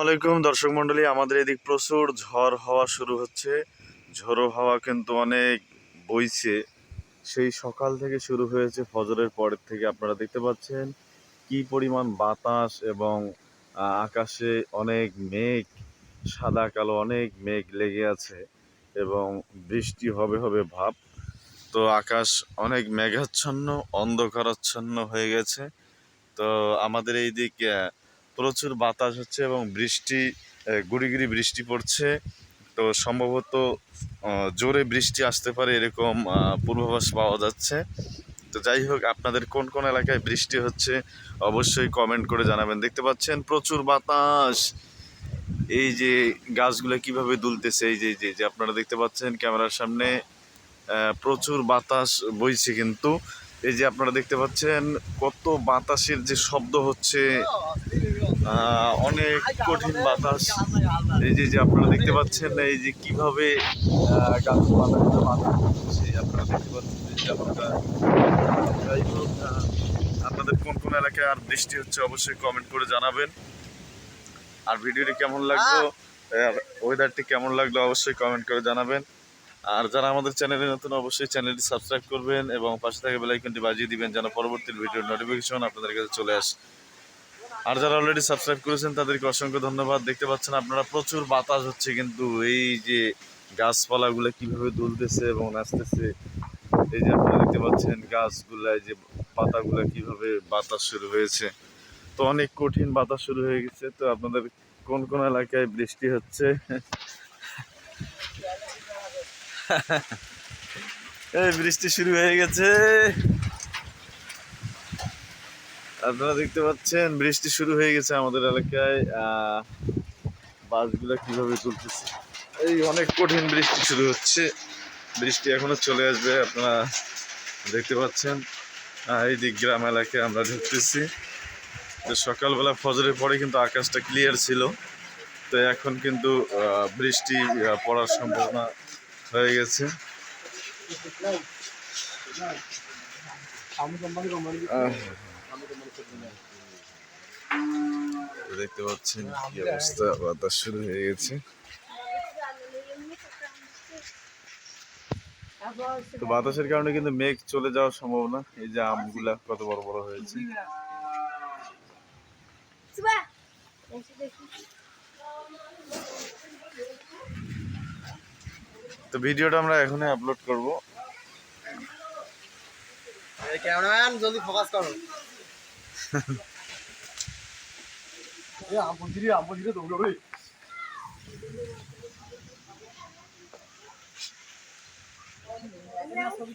আলাইকুম দর্শক মণ্ডলী, আমাদের এদিক প্রচুর ঝড় হাওয়া শুরু হচ্ছে। ঝোড়ো হাওয়া কিন্তু অনেক বইছে, সেই সকাল থেকে শুরু হয়েছে। ফজরের পরের থেকে আপনারা দেখতে পাচ্ছেন কি পরিমাণ বাতাস এবং আকাশে অনেক মেঘ, সাদা কালো অনেক মেঘ লেগে আছে এবং বৃষ্টি হবে হবে ভাব। তো আকাশ অনেক মেঘাচ্ছন্ন, অন্ধকারাচ্ছন্ন হয়ে গেছে। তো আমাদের এই দিক প্রচুর বাতাস হচ্ছে এবং বৃষ্টি, গুড়ি গুড়ি বৃষ্টি পড়ছে। তো সম্ভবত জোরে বৃষ্টি আসতে পারে এরকম পূর্বাভাস পাওয়া যাচ্ছে। তো যাই হোক, আপনাদের কোন কোন এলাকায় বৃষ্টি হচ্ছে অবশ্যই কমেন্ট করে জানাবেন। দেখতে পাচ্ছেন প্রচুর বাতাস, এই যে গাছগুলো কিভাবে দুলতেছে, এই যে যে আপনারা দেখতে পাচ্ছেন ক্যামেরার সামনে প্রচুর বাতাস বইছে। কিন্তু এই যে আপনারা দেখতে পাচ্ছেন কত বাতাসের যে শব্দ হচ্ছে, অনেক কঠিন বাতাস। এই যে যে আপনারা দেখতে পাচ্ছেন এই যে কিভাবে গাছপালাগুলো বাতাস হচ্ছে, আপনারা দেখতে পাচ্ছেন যে যেমনটা। যাই হোক, আপনাদের কোন কোন এলাকায় আর বৃষ্টি হচ্ছে অবশ্যই কমেন্ট করে জানাবেন। আর ভিডিওটি কেমন লাগলো, ওয়েদারটি কেমন লাগলো অবশ্যই কমেন্ট করে জানাবেন। আর যারা আমাদের চ্যানেলে নতুন অবশ্যই চ্যানেলটি সাবস্ক্রাইব করবেন এবং পাশে থাকা বেল আইকনটি বাজিয়ে দিবেন যেন পরবর্তী ভিডিওর নোটিফিকেশন আপনাদের কাছে চলে আসে। আর যারা অলরেডি সাবস্ক্রাইব করেছেন তাদেরকে অসংখ্য ধন্যবাদ। দেখতে পাচ্ছেন আপনারা প্রচুর বাতাস হচ্ছে, কিন্তু এই যে গাছপালাগুলো কিভাবে দুলতেছে এবং নাচতেছে, এই যে আপনারা দেখতে পাচ্ছেন গাছগুলায় যে পাতাগুলো কিভাবে বাতাস শুরু হয়েছে। তো অনেক কঠিন বাতাস শুরু হয়ে গেছে। তো আপনাদের কোন কোন এলাকায় বৃষ্টি হচ্ছে এই বৃষ্টি শুরু হয়ে গেছে, আপনারা দেখতে পাচ্ছেন বৃষ্টি শুরু হয়ে গেছে আমাদের এলাকায়। বাসগুলো কিভাবে চলতেছে, এই অনেক কঠিন বৃষ্টি শুরু হচ্ছে। বৃষ্টি এখনো চলে আসবে, আপনারা দেখতে পাচ্ছেন। এই দিক গ্রাম এলাকায় আমরা ঢুকতেছি। তো সকালবেলা ফজরের পরে কিন্তু আকাশটা ক্লিয়ার ছিল, তো এখন কিন্তু বৃষ্টি পড়ার সম্ভাবনা হয়ে গেছে। দেখতে পাচ্ছেন কি অবস্থা, বাতাস শুরু হয়ে গেছে। তো বাতাসের কারণে কিন্তু মেঘ চলে যাওয়ার সম্ভাবনা। এই যে আমগুলা কত বড় বড় হয়েছে। তো ভিডিওটা আমরা এখনই আপলোড করব। ক্যামেরাম্যান জলদি ফোকাস করো। আমজিরে দৌড়বে।